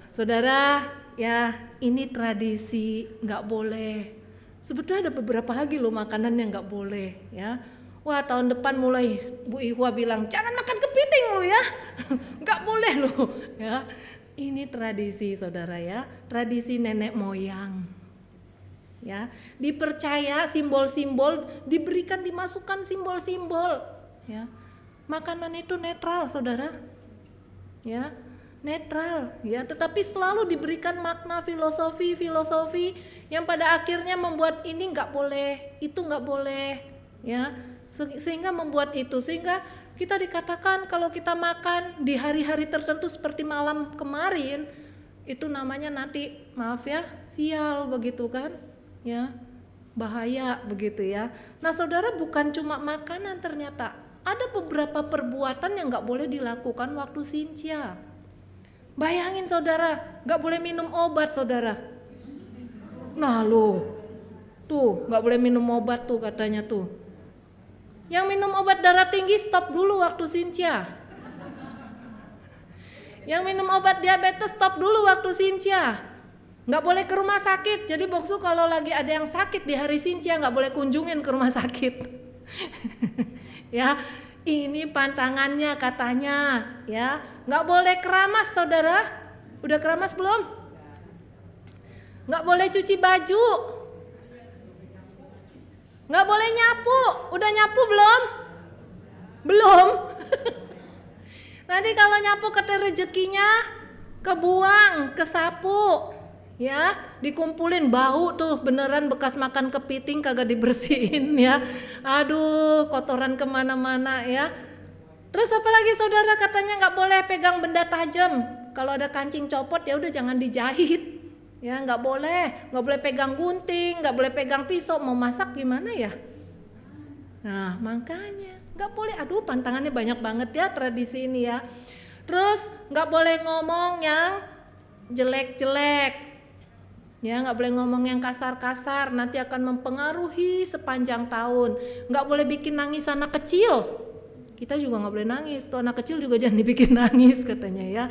Saudara, ya ini tradisi nggak boleh. Sebetulnya ada beberapa lagi loh makanan yang nggak boleh ya. Wah, tahun depan mulai Bu Ihwa bilang jangan makan kepiting lo ya, nggak boleh lo ya. Ini tradisi saudara ya, tradisi nenek moyang ya. Dipercaya simbol-simbol diberikan, dimasukkan simbol-simbol ya. Makanan itu netral saudara ya, netral ya, tetapi selalu diberikan makna filosofi yang pada akhirnya membuat ini nggak boleh, itu nggak boleh ya, sehingga membuat itu, sehingga kita dikatakan kalau kita makan di hari-hari tertentu seperti malam kemarin itu namanya nanti maaf ya sial begitu kan ya, bahaya begitu ya. Nah saudara, bukan cuma makanan, ternyata ada beberapa perbuatan yang nggak boleh dilakukan waktu Sintia. Bayangin saudara, nggak boleh minum obat saudara. Nah lo, tuh nggak boleh minum obat tuh katanya tuh. Yang minum obat darah tinggi stop dulu waktu Sintia. Yang minum obat diabetes stop dulu waktu Sintia. Nggak boleh ke rumah sakit. Jadi Boksu kalau lagi ada yang sakit di hari Sintia nggak boleh kunjungin ke rumah sakit. Ya, ini pantangannya katanya ya. Nggak boleh keramas saudara. Udah keramas belum? Nggak boleh cuci baju. Nggak boleh nyapu. Udah nyapu belum? Belum. Nanti kalau nyapu kata rezekinya kebuang, kesapu ya, dikumpulin bau tuh beneran bekas makan kepiting kagak dibersihin ya. Aduh, kotoran kemana-mana ya. Terus apalagi saudara, katanya nggak boleh pegang benda tajam. Kalau ada kancing copot ya udah jangan dijahit ya, nggak boleh pegang gunting, nggak boleh pegang pisau. Mau masak gimana ya? Nah makanya nggak boleh. Aduh, pantangannya banyak banget ya tradisi ini ya. Terus nggak boleh ngomong yang jelek-jelek ya, nggak boleh ngomong yang kasar-kasar, nanti akan mempengaruhi sepanjang tahun. Nggak boleh bikin nangis anak kecil. Kita juga nggak boleh nangis, tuh anak kecil juga jangan dibikin nangis katanya ya.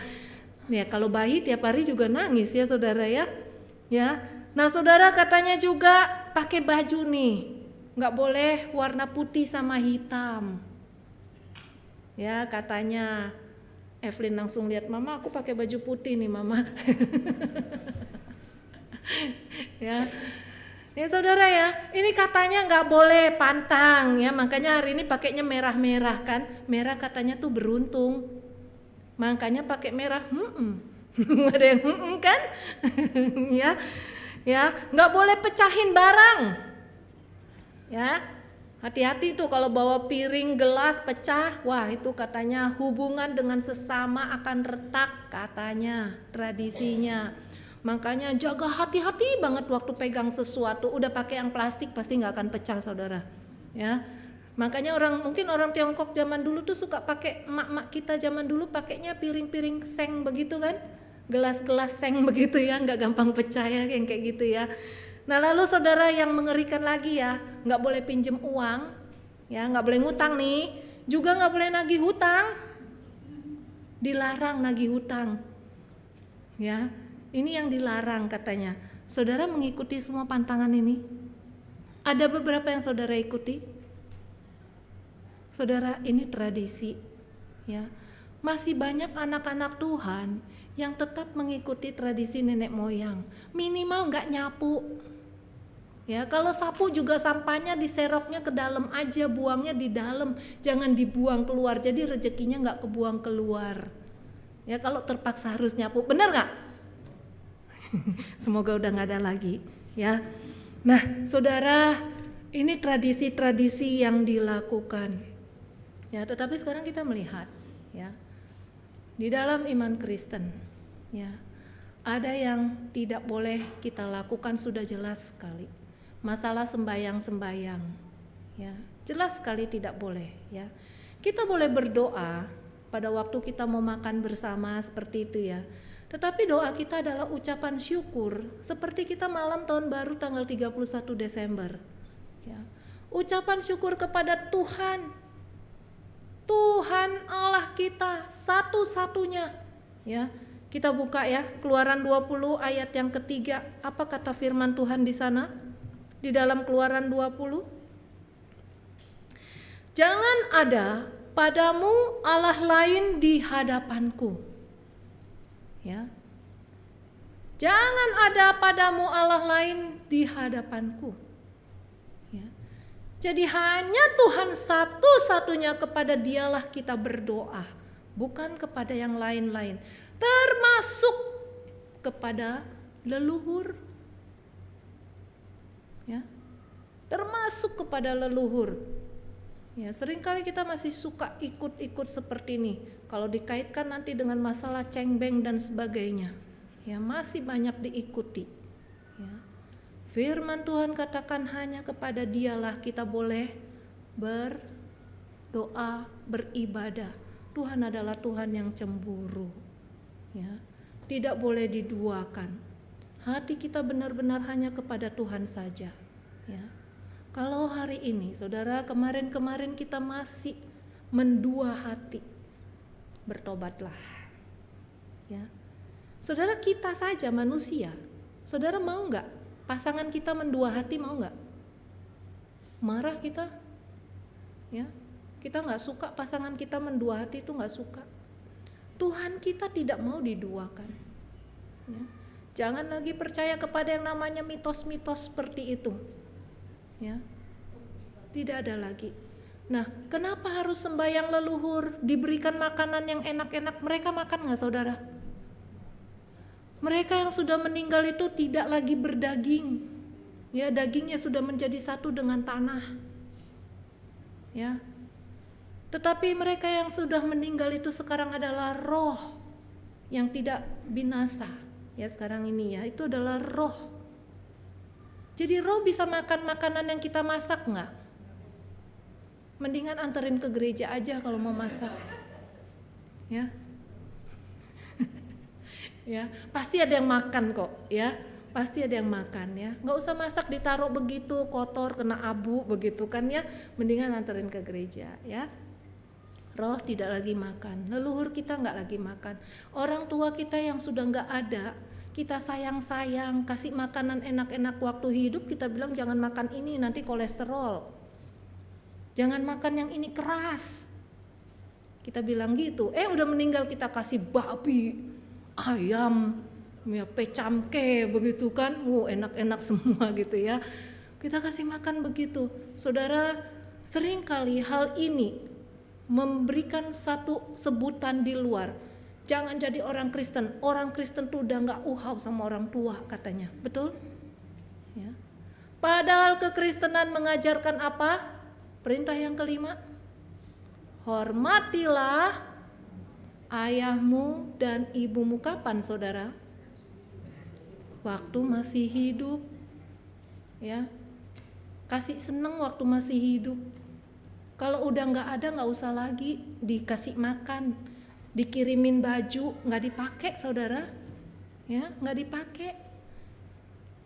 Ya kalau bayi tiap hari juga nangis ya saudara ya. Ya, nah saudara, katanya juga pakai baju nih, nggak boleh warna putih sama hitam. Ya katanya. Evelyn langsung lihat, mama aku pakai baju putih nih mama. Ya. Ya saudara ya, ini katanya nggak boleh pantang ya, makanya hari ini pakainya merah-merah kan, merah katanya tuh beruntung, makanya pakai merah. Ada yang kan? Ya, nggak boleh pecahin barang, ya, hati-hati tuh kalau bawa piring gelas pecah, wah itu katanya hubungan dengan sesama akan retak katanya tradisinya. Makanya jaga hati-hati banget waktu pegang sesuatu. Udah pakai yang plastik pasti nggak akan pecah saudara ya. Makanya mungkin orang Tiongkok zaman dulu tuh suka pakai, emak-emak kita zaman dulu pakainya piring-piring seng begitu kan, gelas-gelas seng begitu ya, nggak gampang pecah ya, yang kayak gitu ya. Nah lalu saudara, yang mengerikan lagi ya, nggak boleh pinjem uang ya, nggak boleh ngutang nih, juga nggak boleh nagih hutang, dilarang nagih hutang ya. Ini yang dilarang katanya. Saudara mengikuti semua pantangan ini? Ada beberapa yang saudara ikuti? Saudara, ini tradisi ya. Masih banyak anak-anak Tuhan yang tetap mengikuti tradisi nenek moyang. Minimal nggak nyapu. Ya, kalau sapu juga sampahnya diseroknya ke dalam aja, buangnya di dalam, jangan dibuang keluar. Jadi rezekinya nggak kebuang keluar. Ya, kalau terpaksa harus nyapu, benar nggak? Semoga udah nggak ada lagi ya. Nah saudara, ini tradisi-tradisi yang dilakukan Ya, tetapi sekarang kita melihat, ya, di dalam iman Kristen, ya, ada yang tidak boleh kita lakukan sudah jelas sekali. Masalah sembayang-sembayang, ya, jelas sekali tidak boleh, ya. Kita boleh berdoa pada waktu kita mau makan bersama seperti itu, ya. Tetapi doa kita adalah ucapan syukur, seperti kita malam tahun baru tanggal 31 Desember. Ya. Ucapan syukur kepada Tuhan. Tuhan Allah kita satu-satunya. Ya. Kita buka ya, Keluaran 20 ayat yang ketiga. Apa kata firman Tuhan di sana? Di dalam Keluaran 20. Jangan ada padamu Allah lain di hadapanku. Ya. Jangan ada padamu Allah lain di hadapanku. Ya. Jadi hanya Tuhan satu-satunya, kepada Dialah kita berdoa, bukan kepada yang lain-lain, termasuk kepada leluhur. Ya. Termasuk kepada leluhur. Ya, seringkali kita masih suka ikut-ikut seperti ini. Kalau dikaitkan nanti dengan masalah cengbeng dan sebagainya, ya masih banyak diikuti. Ya. Firman Tuhan katakan hanya kepada Dialah kita boleh berdoa, beribadah. Tuhan adalah Tuhan yang cemburu. Ya. Tidak boleh diduakan. Hati kita benar-benar hanya kepada Tuhan saja. Ya. Kalau hari ini, saudara, kemarin-kemarin kita masih mendua hati, bertobatlah. Ya, saudara, kita saja manusia. Saudara mau nggak pasangan kita mendua hati, mau nggak? Marah kita, ya, kita nggak suka pasangan kita mendua hati, itu nggak suka. Tuhan kita tidak mau diduakan. Ya. Jangan lagi percaya kepada yang namanya mitos-mitos seperti itu. Ya, tidak ada lagi. Nah, kenapa harus sembahyang leluhur, diberikan makanan yang enak-enak? Mereka makan nggak, saudara? Mereka yang sudah meninggal itu tidak lagi berdaging. Ya, dagingnya sudah menjadi satu dengan tanah. Ya. Tetapi mereka yang sudah meninggal itu sekarang adalah roh yang tidak binasa. Ya, sekarang ini ya, itu adalah roh. Jadi roh bisa makan makanan yang kita masak nggak? Mendingan anterin ke gereja aja kalau mau masak. Ya. Ya, pasti ada yang makan kok, ya. Pasti ada yang makan, ya. Nggak usah masak ditaruh begitu kotor, kena abu begitu kan, ya. Mendingan anterin ke gereja, ya. Roh tidak lagi makan, leluhur kita nggak lagi makan. Orang tua kita yang sudah nggak ada, kita sayang-sayang, kasih makanan enak-enak waktu hidup, kita bilang jangan makan ini nanti kolesterol. Jangan makan yang ini keras. Kita bilang gitu. Udah meninggal kita kasih babi, ayam, ya pecamke begitu kan. Enak-enak semua gitu ya. Kita kasih makan begitu. Saudara, seringkali hal ini memberikan satu sebutan di luar. Jangan jadi orang Kristen. Orang Kristen tuh udah gak uhau sama orang tua katanya. Betul? Ya. Padahal kekristenan mengajarkan apa? Perintah yang kelima. Hormatilah ayahmu dan ibumu. Kapan, saudara? Waktu masih hidup. Ya. Kasih seneng waktu masih hidup. Kalau udah gak ada, gak usah lagi dikasih makan. Dikirimin baju, nggak dipakai, saudara, ya nggak dipakai.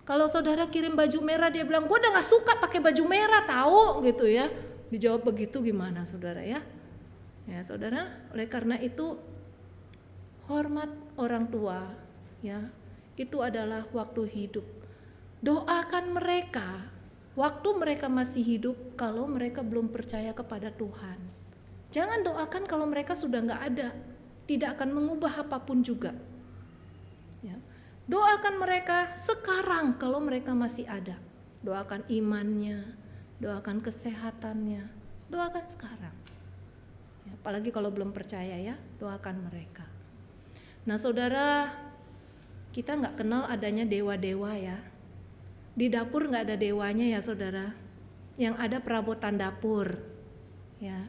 Kalau saudara kirim baju merah, dia bilang, gue udah nggak suka pakai baju merah, tahu gitu ya. Dijawab begitu gimana, saudara ya? Ya saudara, oleh karena itu hormat orang tua, ya itu adalah waktu hidup. Doakan mereka waktu mereka masih hidup, kalau mereka belum percaya kepada Tuhan. Jangan doakan kalau mereka sudah nggak ada. Tidak akan mengubah apapun juga. Ya. Doakan mereka sekarang kalau mereka masih ada. Doakan imannya, doakan kesehatannya, doakan sekarang. Ya, apalagi kalau belum percaya ya, doakan mereka. Nah saudara, kita nggak kenal adanya dewa-dewa ya. Di dapur nggak ada dewanya ya saudara. Yang ada perabotan dapur. Ya.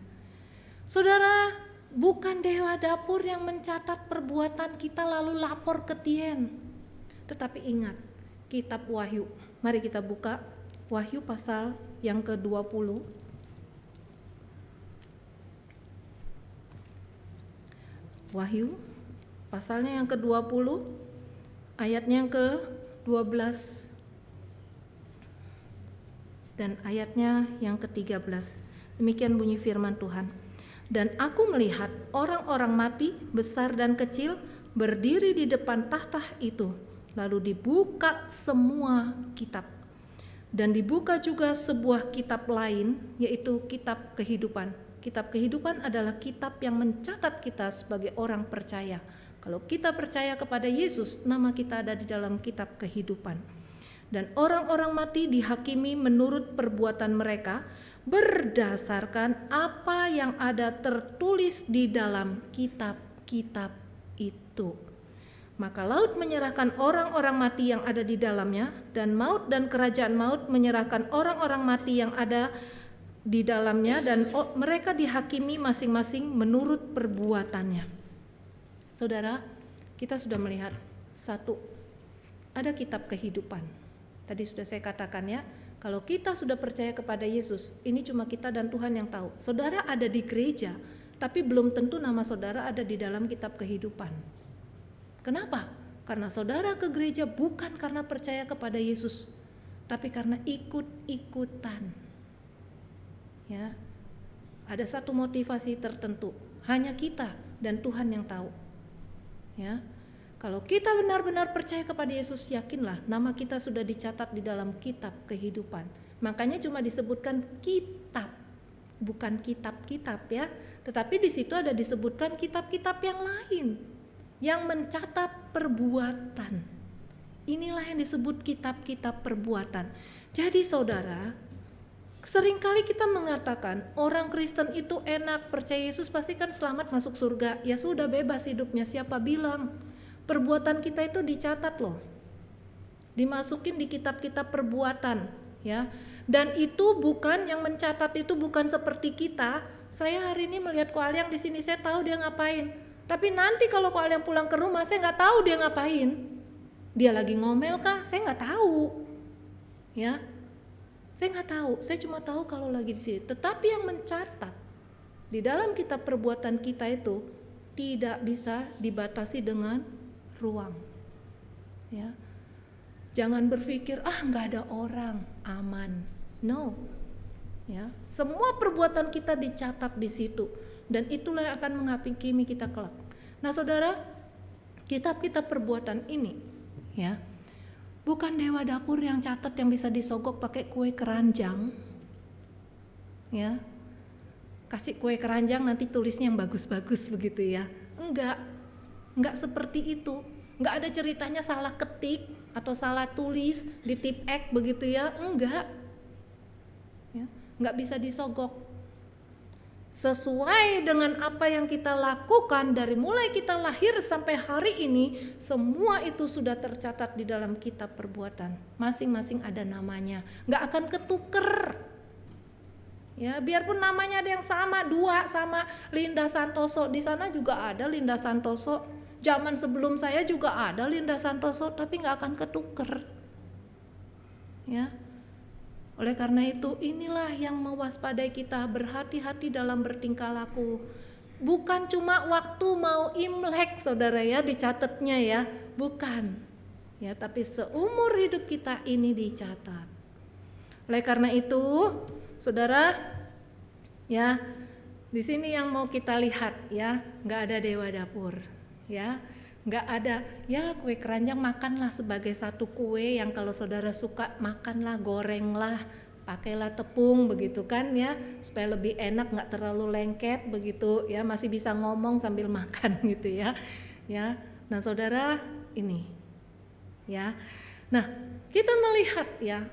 Saudara, bukan dewa dapur yang mencatat perbuatan kita lalu lapor ke Tien. Tetapi ingat, kitab Wahyu. Mari kita buka Wahyu pasal yang ke-20. Wahyu pasalnya yang ke-20, ayatnya yang ke-12 dan ayatnya yang ke-13. Demikian bunyi firman Tuhan. Dan aku melihat orang-orang mati besar dan kecil berdiri di depan tahta itu, lalu dibuka semua kitab. Dan dibuka juga sebuah kitab lain, yaitu kitab kehidupan. Kitab kehidupan adalah kitab yang mencatat kita sebagai orang percaya. Kalau kita percaya kepada Yesus, nama kita ada di dalam kitab kehidupan. Dan orang-orang mati dihakimi menurut perbuatan mereka berdasarkan apa yang ada tertulis di dalam kitab-kitab itu. Maka laut menyerahkan orang-orang mati yang ada di dalamnya, dan maut dan kerajaan maut menyerahkan orang-orang mati yang ada di dalamnya, dan mereka dihakimi masing-masing menurut perbuatannya. Saudara, kita sudah melihat satu, ada kitab kehidupan. Tadi sudah saya katakan ya, kalau kita sudah percaya kepada Yesus, ini cuma kita dan Tuhan yang tahu. Saudara ada di gereja, tapi belum tentu nama saudara ada di dalam kitab kehidupan. Kenapa? Karena saudara ke gereja bukan karena percaya kepada Yesus, tapi karena ikut-ikutan. Ya, ada satu motivasi tertentu, hanya kita dan Tuhan yang tahu. Ya, kalau kita benar-benar percaya kepada Yesus, yakinlah nama kita sudah dicatat di dalam kitab kehidupan. Makanya cuma disebutkan kitab, bukan kitab-kitab ya, tetapi di situ ada disebutkan kitab-kitab yang lain yang mencatat perbuatan. Inilah yang disebut kitab-kitab perbuatan. Jadi saudara, seringkali kita mengatakan orang Kristen itu enak, percaya Yesus pasti kan selamat masuk surga. Ya sudah, bebas hidupnya. Siapa bilang? Perbuatan kita itu dicatat loh, dimasukin di kitab-kitab perbuatan ya. Dan itu bukan yang mencatat, itu bukan seperti kita. Saya hari ini melihat Ko Aliang di sini, saya tahu dia ngapain. Tapi nanti kalau Ko Aliang pulang ke rumah, saya nggak tahu dia ngapain. Dia lagi ngomel kah? Saya nggak tahu ya. Saya nggak tahu, saya cuma tahu kalau lagi di sini. Tetapi yang mencatat di dalam kitab perbuatan kita itu tidak bisa dibatasi dengan ruang. Ya, jangan berpikir nggak ada orang, aman. No, ya, semua perbuatan kita dicatat di situ, dan itulah yang akan menghakimi kita kelak. Nah, saudara, kitab-kitab perbuatan ini, ya. Bukan dewa dapur yang catat yang bisa disogok pakai kue keranjang. Ya. Kasih kue keranjang nanti tulisnya yang bagus-bagus begitu ya. Enggak seperti itu. Enggak ada ceritanya salah ketik atau salah tulis di tip X begitu ya. Enggak. Ya, enggak bisa disogok. Sesuai dengan apa yang kita lakukan dari mulai kita lahir sampai hari ini, semua itu sudah tercatat di dalam kitab perbuatan. Masing-masing ada namanya, nggak akan ketuker. Ya, biarpun namanya ada yang sama, dua sama Linda Santoso, di sana juga ada Linda Santoso. Zaman sebelum saya juga ada Linda Santoso, tapi nggak akan ketuker. Ya. Oleh karena itu, inilah yang mewaspadai kita, berhati-hati dalam bertingkah laku. Bukan cuma waktu mau Imlek saudara ya dicatatnya ya, bukan. Ya, tapi seumur hidup kita ini dicatat. Oleh karena itu, saudara, ya, di sini yang mau kita lihat ya, nggak ada dewa dapur, ya. Nggak ada, ya kue keranjang makanlah sebagai satu kue yang kalau saudara suka makanlah, gorenglah, pakailah tepung begitu kan ya, supaya lebih enak, nggak terlalu lengket begitu ya, masih bisa ngomong sambil makan gitu ya. Ya, nah saudara ini, ya, nah kita melihat ya,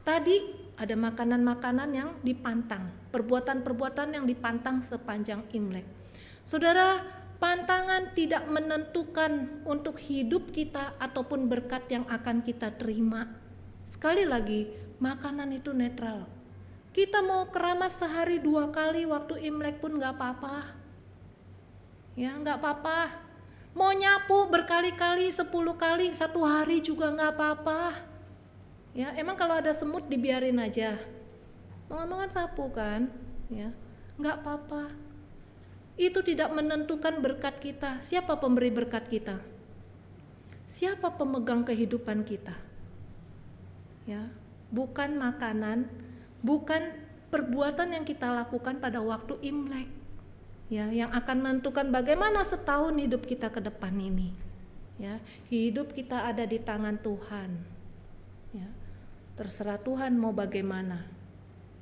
tadi ada makanan-makanan yang dipantang, perbuatan-perbuatan yang dipantang sepanjang Imlek. Saudara, pantangan tidak menentukan untuk hidup kita ataupun berkat yang akan kita terima. Sekali lagi, makanan itu netral. Kita mau keramas sehari 2 kali waktu Imlek pun nggak apa-apa. Ya, nggak apa-apa. Mau nyapu berkali-kali, 10 kali, 1 hari juga nggak apa-apa. Ya, emang kalau ada semut dibiarin aja. Mau sapu kan? Ya, nggak apa-apa. Itu tidak menentukan berkat kita. Siapa pemberi berkat kita? Siapa pemegang kehidupan kita? Ya, bukan makanan, bukan perbuatan yang kita lakukan pada waktu Imlek. Ya, yang akan menentukan bagaimana setahun hidup kita ke depan ini. Ya, hidup kita ada di tangan Tuhan. Ya, terserah Tuhan mau bagaimana.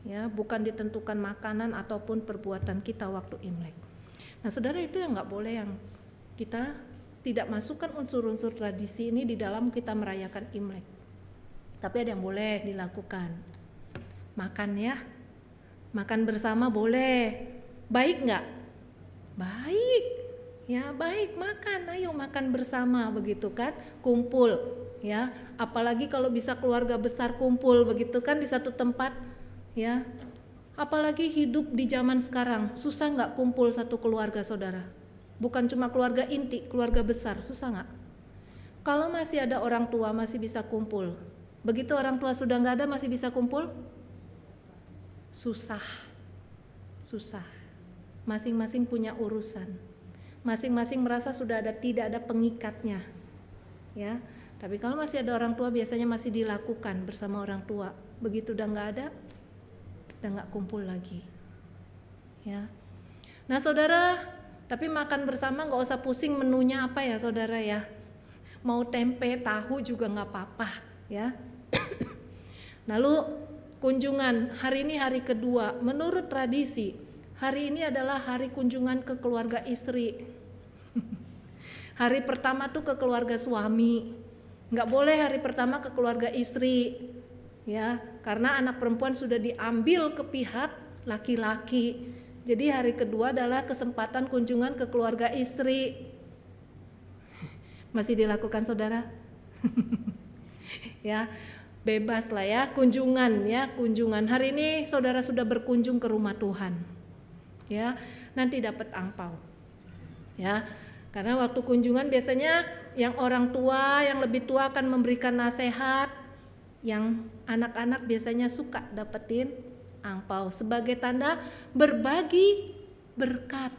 Ya, bukan ditentukan makanan ataupun perbuatan kita waktu Imlek. Nah, saudara, itu yang nggak boleh, yang kita tidak masukkan unsur-unsur tradisi ini di dalam kita merayakan Imlek. Tapi ada yang boleh dilakukan. Makan ya, makan bersama boleh. Baik nggak? Baik, ya baik, makan, ayo makan bersama begitu kan, kumpul ya. Apalagi kalau bisa keluarga besar kumpul begitu kan di satu tempat ya. Apalagi hidup di zaman sekarang, susah nggak kumpul satu keluarga, saudara? Bukan cuma keluarga inti, keluarga besar, susah nggak? Kalau masih ada orang tua masih bisa kumpul. Begitu orang tua sudah nggak ada masih bisa kumpul? Susah. Masing-masing punya urusan. Masing-masing merasa sudah tidak ada pengikatnya. Ya. Tapi kalau masih ada orang tua biasanya masih dilakukan bersama orang tua. Begitu udah nggak ada, udah nggak kumpul lagi. Ya. Nah, saudara, tapi makan bersama nggak usah pusing menunya apa ya, saudara ya. Mau tempe, tahu juga nggak apa-apa ya. Lalu kunjungan, hari ini hari kedua. Menurut tradisi, hari ini adalah hari kunjungan ke keluarga istri. Hari pertama tuh ke keluarga suami. Nggak boleh hari pertama ke keluarga istri. Ya, karena anak perempuan sudah diambil ke pihak laki-laki. Jadi hari kedua adalah kesempatan kunjungan ke keluarga istri. Masih dilakukan, saudara? Ya, bebas lah ya, kunjungan ya, kunjungan. Hari ini saudara sudah berkunjung ke rumah Tuhan. Ya, nanti dapat angpau. Ya, karena waktu kunjungan biasanya yang orang tua, yang lebih tua akan memberikan nasihat. Yang anak-anak biasanya suka dapetin angpau sebagai tanda berbagi berkat.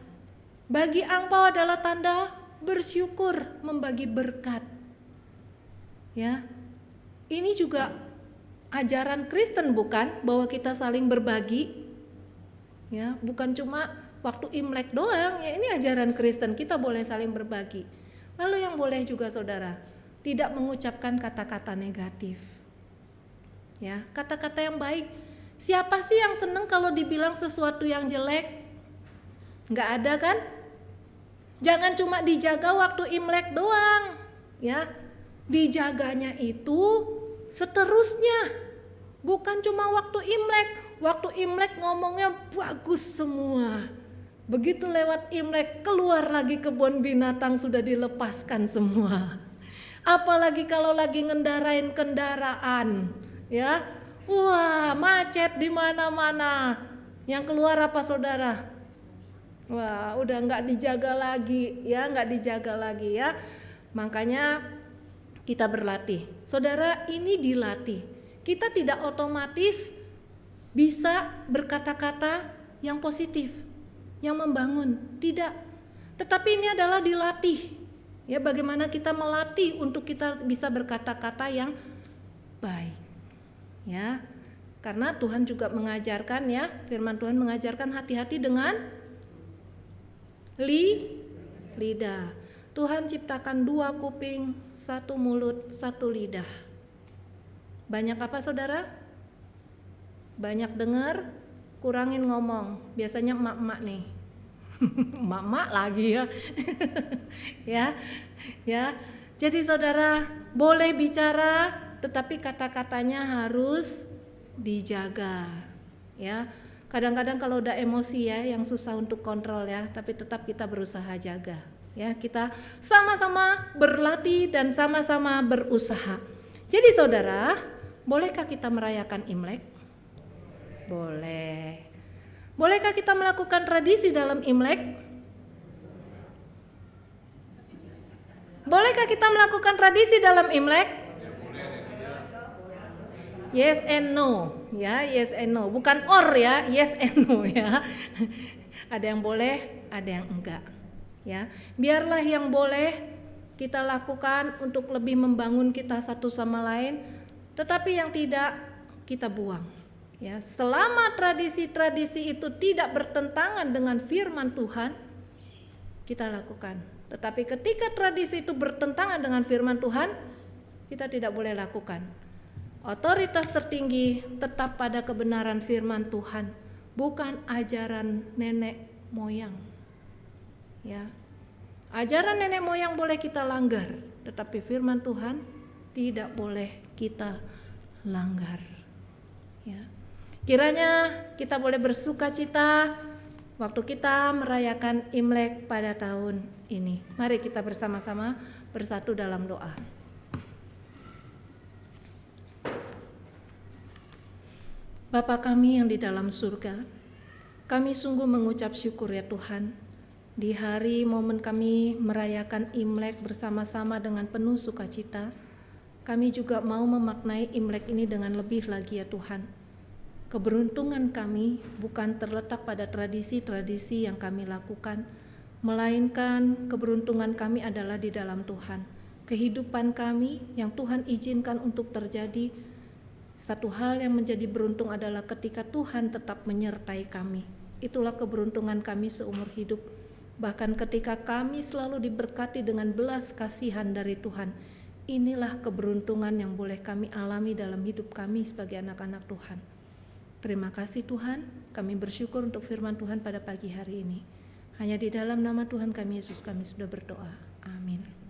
Bagi angpau adalah tanda bersyukur, membagi berkat. Ya. Ini juga ajaran Kristen bukan, bahwa kita saling berbagi. Ya, bukan cuma waktu Imlek doang, ya ini ajaran Kristen, kita boleh saling berbagi. Lalu yang boleh juga, saudara, tidak mengucapkan kata-kata negatif. Ya, kata-kata yang baik. Siapa sih yang seneng kalau dibilang sesuatu yang jelek? Nggak ada kan? Jangan cuma dijaga waktu Imlek doang, ya. Dijaganya itu seterusnya, bukan cuma waktu Imlek. Waktu Imlek ngomongnya bagus semua. Begitu lewat Imlek keluar lagi kebun binatang sudah dilepaskan semua. Apalagi kalau lagi ngendarain kendaraan, ya, wah macet di mana-mana. Yang keluar apa, saudara? Wah, udah nggak dijaga lagi, ya, nggak dijaga lagi ya. Makanya kita berlatih, saudara, ini dilatih. Kita tidak otomatis bisa berkata-kata yang positif, yang membangun, tidak. Tetapi ini adalah dilatih. Ya, bagaimana kita melatih untuk kita bisa berkata-kata yang baik. Ya, karena Tuhan juga mengajarkan, ya, firman Tuhan mengajarkan hati-hati dengan lidah. Tuhan ciptakan 2 kuping, 1 mulut, 1 lidah. Banyak apa, saudara? Banyak dengar, kurangin ngomong. Biasanya emak-emak nih. Emak-emak lagi ya. ya. Jadi saudara boleh bicara, tetapi kata-katanya harus dijaga. Ya. Kadang-kadang kalau udah emosi ya, yang susah untuk kontrol ya, tapi tetap kita berusaha jaga. Ya, kita sama-sama berlatih dan sama-sama berusaha. Jadi saudara, bolehkah kita merayakan Imlek? Boleh. Bolehkah kita melakukan tradisi dalam Imlek? Bolehkah kita melakukan tradisi dalam Imlek? Yes and no, ya, yes and no, bukan or ya, yes and no ya. Ada yang boleh, ada yang enggak. Ya, biarlah yang boleh kita lakukan untuk lebih membangun kita satu sama lain, tetapi yang tidak kita buang. Ya, selama tradisi-tradisi itu tidak bertentangan dengan firman Tuhan, kita lakukan. Tetapi ketika tradisi itu bertentangan dengan firman Tuhan, kita tidak boleh lakukan. Otoritas tertinggi tetap pada kebenaran firman Tuhan, bukan ajaran nenek moyang. Ya. Ajaran nenek moyang boleh kita langgar, tetapi firman Tuhan tidak boleh kita langgar. Ya. Kiranya kita boleh bersukacita waktu kita merayakan Imlek pada tahun ini. Mari kita bersama-sama bersatu dalam doa. Bapa kami yang di dalam surga, kami sungguh mengucap syukur ya Tuhan, di hari momen kami merayakan Imlek bersama-sama dengan penuh sukacita. Kami juga mau memaknai Imlek ini dengan lebih lagi ya Tuhan. Keberuntungan kami bukan terletak pada tradisi-tradisi yang kami lakukan, melainkan keberuntungan kami adalah di dalam Tuhan. Kehidupan kami yang Tuhan izinkan untuk terjadi, satu hal yang menjadi beruntung adalah ketika Tuhan tetap menyertai kami. Itulah keberuntungan kami seumur hidup. Bahkan ketika kami selalu diberkati dengan belas kasihan dari Tuhan, inilah keberuntungan yang boleh kami alami dalam hidup kami sebagai anak-anak Tuhan. Terima kasih Tuhan, kami bersyukur untuk firman Tuhan pada pagi hari ini. Hanya di dalam nama Tuhan kami Yesus kami sudah berdoa. Amin.